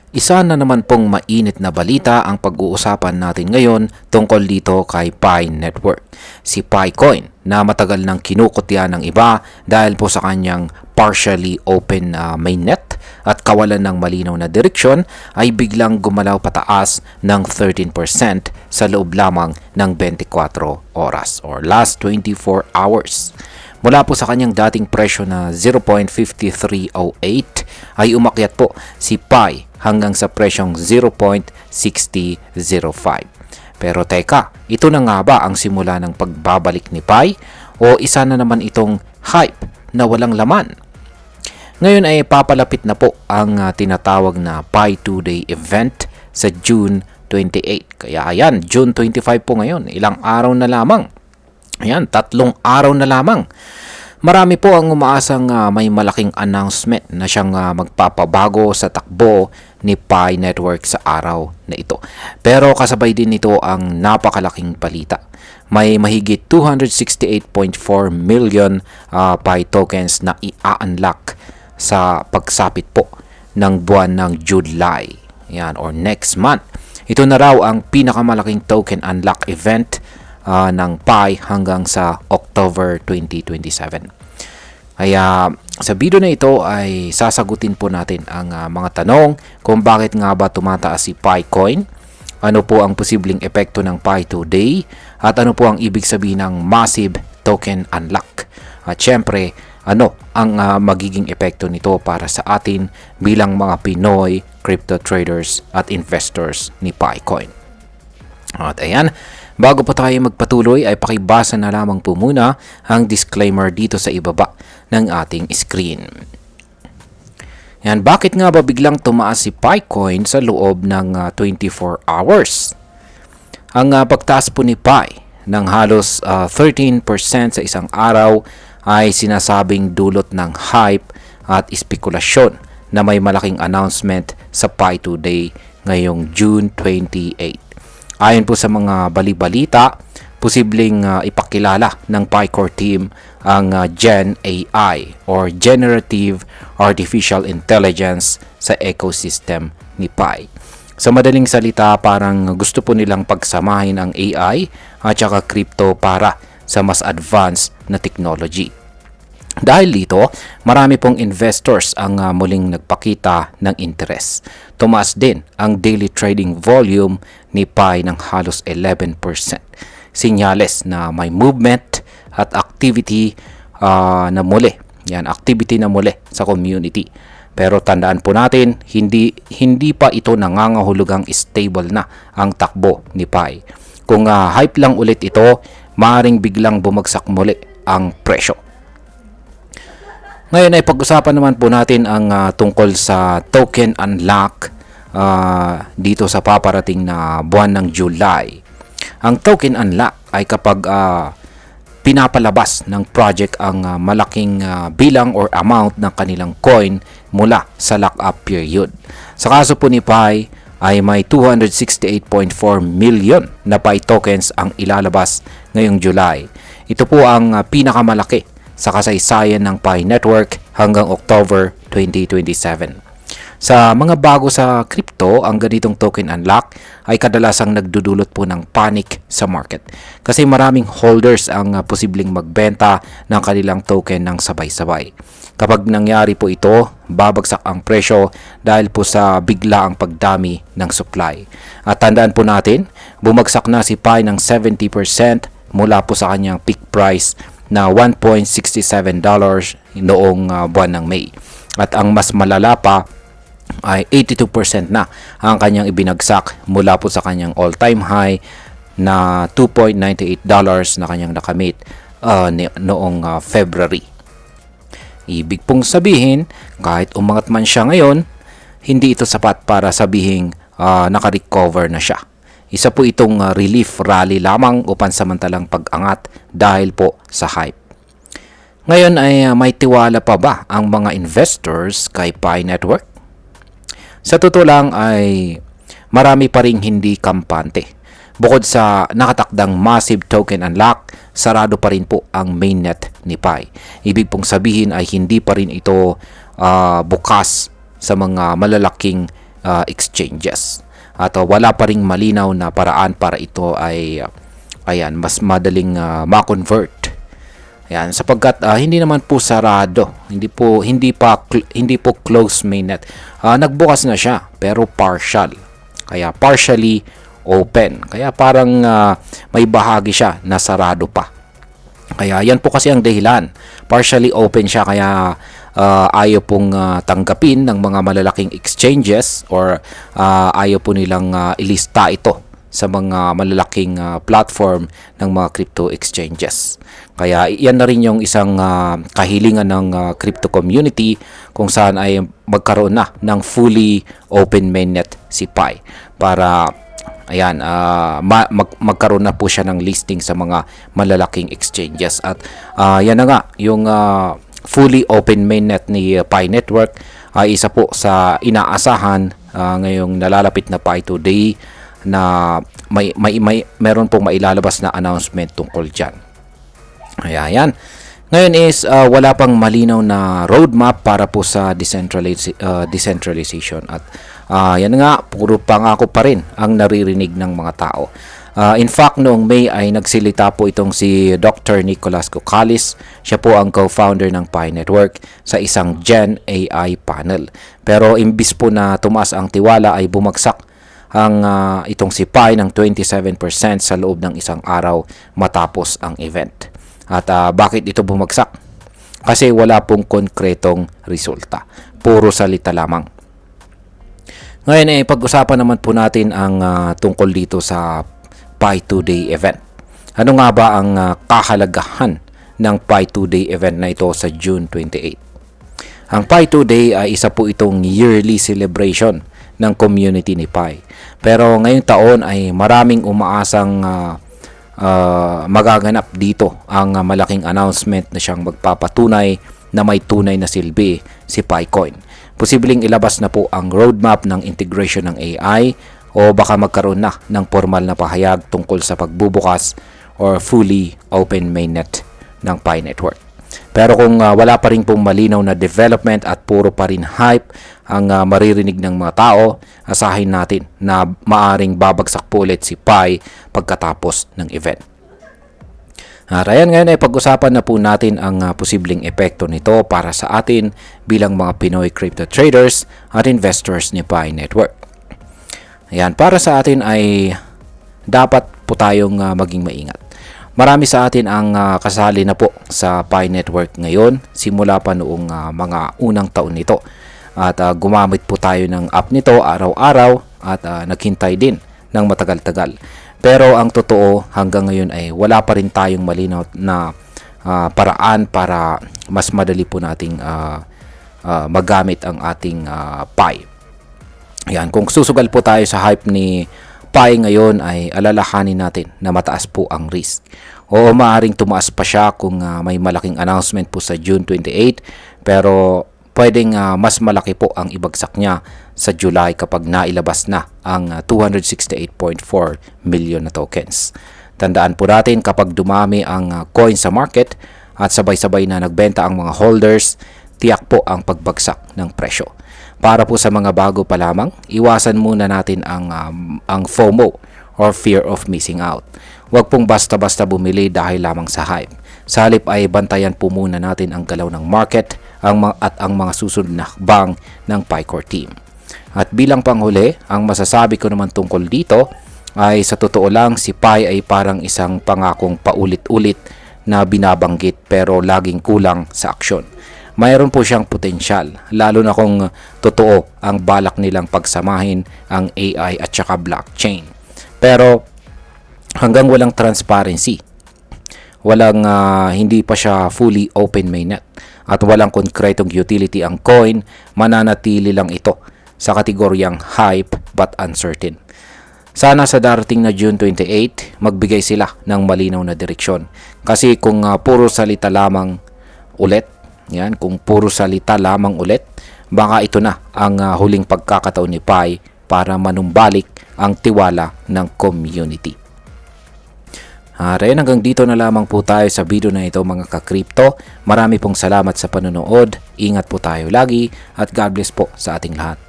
Isa na naman pong mainit na balita ang pag-uusapan natin ngayon tungkol dito kay Pi Network. Si Picoin na matagal nang kinukutya ng iba dahil po sa kanyang partially open mainnet at kawalan ng malinaw na direksyon ay biglang gumalaw pataas ng 13% sa loob lamang ng 24 oras or last 24 hours. Mula po sa kanyang dating presyo na 0.5308 ay umakyat po si Pi hanggang sa presyong 0.6005. Pero teka, ito na nga ba ang simula ng pagbabalik ni Pi o isa na naman itong hype na walang laman? Ngayon ay papalapit na po ang tinatawag na Pi 2-day event sa June 28. Kaya ayan, June 25 po ngayon, ilang araw na lamang. Ayan, 3 araw na lamang. Marami po ang umaasang may malaking announcement na siyang magpapabago sa takbo ni Pi Network sa araw na ito. Pero kasabay din nito ang napakalaking balita. May mahigit 268.4 million Pi tokens na i-unlock sa pagsapit po ng buwan ng July. Yan, or next month. Ito na raw ang pinakamalaking token unlock event ng Pi hanggang sa October 2027. Kaya sa video na ito ay sasagutin po natin ang mga tanong kung bakit nga ba tumataas si Picoin, ano po ang posibleng epekto ng Pi 2-day, at ano po ang ibig sabihin ng massive token unlock. At syempre, ano ang magiging epekto nito para sa atin bilang mga Pinoy crypto traders at investors ni Picoin. At ayan, bago pa tayo magpatuloy ay pakibasa na lamang po muna ang disclaimer dito sa ibaba ng ating screen. Yan, bakit nga ba biglang tumaas si Picoin sa loob ng 24 hours? Ang pagtaas po ni Pi ng halos 13% sa isang araw ay sinasabing dulot ng hype at espekulasyon na may malaking announcement sa Pi 2-day ngayong June 28. Ayon po sa mga balibalita, posibleng ipakilala ng Picore team ang Gen AI or Generative Artificial Intelligence sa ecosystem ni Pi. Sa madaling salita, parang gusto po nilang pagsamahin ang AI at saka crypto para sa mas advanced na technology. Dahil dito, marami pong investors ang muling nagpakita ng interest. Tumaas din ang daily trading volume ni Pi ng halos 11%. Sinyales na may movement at activity na muli. Yan, activity na muli sa community. Pero tandaan po natin, hindi pa ito nangangahulugang stable na ang takbo ni Pi. Kung hype lang ulit ito, maaaring biglang bumagsak muli ang presyo. Ngayon ay pag-usapan naman po natin ang tungkol sa token unlock dito sa paparating na buwan ng July. Ang token unlock ay kapag pinapalabas ng project ang malaking bilang or amount ng kanilang coin mula sa lockup period. Sa kaso po ni Pi ay may 268.4 million na Pi tokens ang ilalabas ngayong July. Ito po ang pinakamalaki sa kasaysayan ng Pi Network hanggang October 2027. Sa mga bago sa crypto, ang ganitong token unlock ay kadalasang nagdudulot po ng panic sa market kasi maraming holders ang posibleng magbenta ng kanilang token ng sabay-sabay. Kapag nangyari po ito, babagsak ang presyo dahil po sa bigla ang pagdami ng supply. At tandaan po natin, bumagsak na si Pi ng 70% mula po sa kanyang peak price na $1.67 noong buwan ng May. At ang mas malala pa ay 82% na ang kanyang ibinagsak mula po sa kanyang all-time high na $2.98 na kanyang nakamit noong February. Ibig pong sabihin, kahit umangat man siya ngayon, hindi ito sapat para sabihing naka-recover na siya. Isa po itong relief rally lamang o pansamantalang pag-angat dahil po sa hype. Ngayon ay may tiwala pa ba ang mga investors kay Pi Network? Sa totoo lang ay marami pa ring hindi kampante. Bukod sa nakatakdang massive token unlock, sarado pa rin po ang mainnet ni Pi. Ibig pong sabihin ay hindi pa rin ito bukas sa mga malalaking exchanges. At wala pa ring malinaw na paraan para ito ay mas madaling ma-convert. Ayan, sapagkat hindi naman po sarado, hindi po closed mainnet. Nagbukas na siya pero partial. Kaya partially open. Kaya parang may bahagi siya na sarado pa. Kaya yan po kasi ang dahilan. Partially open siya kaya ayaw pong tanggapin ng mga malalaking exchanges or ayaw po nilang ilista ito sa mga malalaking platform ng mga crypto exchanges. Kaya yan na rin yung isang kahilingan ng crypto community kung saan ay magkaroon na ng fully open mainnet si Pi para magkaroon na po siya ng listing sa mga malalaking exchanges. At yan na nga yung fully open mainnet ni Pi Network ay isa po sa inaasahan ngayong nalalapit na Pi Today na meron pong mailalabas na announcement tungkol dyan. Ayan. Ngayon is wala pang malinaw na roadmap para po sa decentralization at yan nga, puro pangako pa rin ang naririnig ng mga tao. In fact, noong May ay nagsilita po itong si Dr. Nicholas Kokkalis. Siya po ang co-founder ng Pi Network sa isang Gen AI panel. Pero imbis po na tumaas ang tiwala ay bumagsak ang itong si Pi ng 27% sa loob ng isang araw matapos ang event. At bakit ito bumagsak? Kasi wala pong konkretong resulta. Puro salita lamang. Ngayon pag-usapan naman po natin ang tungkol dito sa Pi Today event. Ano nga ba ang kahalagahan ng Pi Today event na ito sa June 28? Ang Pi Today ay isa po itong yearly celebration ng community ni Pi. Pero ngayong taon ay maraming umaasang magaganap dito ang malaking announcement na siyang magpapatunay na may tunay na silbi si PiCoin. Posibleng ilabas na po ang roadmap ng integration ng AI o baka magkaroon na ng formal na pahayag tungkol sa pagbubukas or fully open mainnet ng Pi Network. Pero kung wala pa rin pong malinaw na development at puro pa rin hype ang maririnig ng mga tao, asahin natin na maaring babagsak po ulit si Pi pagkatapos ng event. Ayan, ngayon ay pag-usapan na po natin ang posibleng epekto nito para sa atin bilang mga Pinoy crypto traders at investors ni Pi Network. Ayan, para sa atin ay dapat po tayong maging maingat. Marami sa atin ang kasali na po sa Pi Network ngayon simula pa noong mga unang taon nito. At gumamit po tayo ng app nito araw-araw at naghintay din ng matagal-tagal. Pero ang totoo hanggang ngayon ay wala pa rin tayong malinaw na paraan para mas madali po nating magamit ang ating Pi. Ayan, kung susugal po tayo sa hype ni Pi ngayon ay alalahanin natin na mataas po ang risk. O maaaring tumaas pa siya kung may malaking announcement po sa June 28 pero pwedeng mas malaki po ang ibagsak niya sa July kapag nailabas na ang 268.4 million na tokens. Tandaan po natin kapag dumami ang coin sa market at sabay-sabay na nagbenta ang mga holders, tiyak po ang pagbagsak ng presyo. Para po sa mga bago pa lamang, iwasan muna natin ang FOMO or fear of missing out. Huwag pong basta-basta bumili dahil lamang sa hype. Sa halip ay bantayan po muna natin ang galaw ng market at ang mga susunod na hakbang ng PiCore team. At bilang panghuli, ang masasabi ko naman tungkol dito ay sa totoo lang si Pi ay parang isang pangakong paulit-ulit na binabanggit pero laging kulang sa aksyon. Mayroon po siyang potensyal, lalo na kung totoo ang balak nilang pagsamahin ang AI at saka blockchain. Pero hanggang walang transparency, hindi pa siya fully open mainnet at walang konkretong utility ang coin, mananatili lang ito sa kategoryang hype but uncertain. Sana sa darating na June 28, magbigay sila ng malinaw na direksyon. Kasi kung puro salita lamang ulit, baka ito na ang huling pagkakataon ni Pi para manumbalik ang tiwala ng community. Ren, hanggang dito na lamang po tayo sa video na ito mga ka-crypto. Marami pong salamat sa panonood. Ingat po tayo lagi at God bless po sa ating lahat.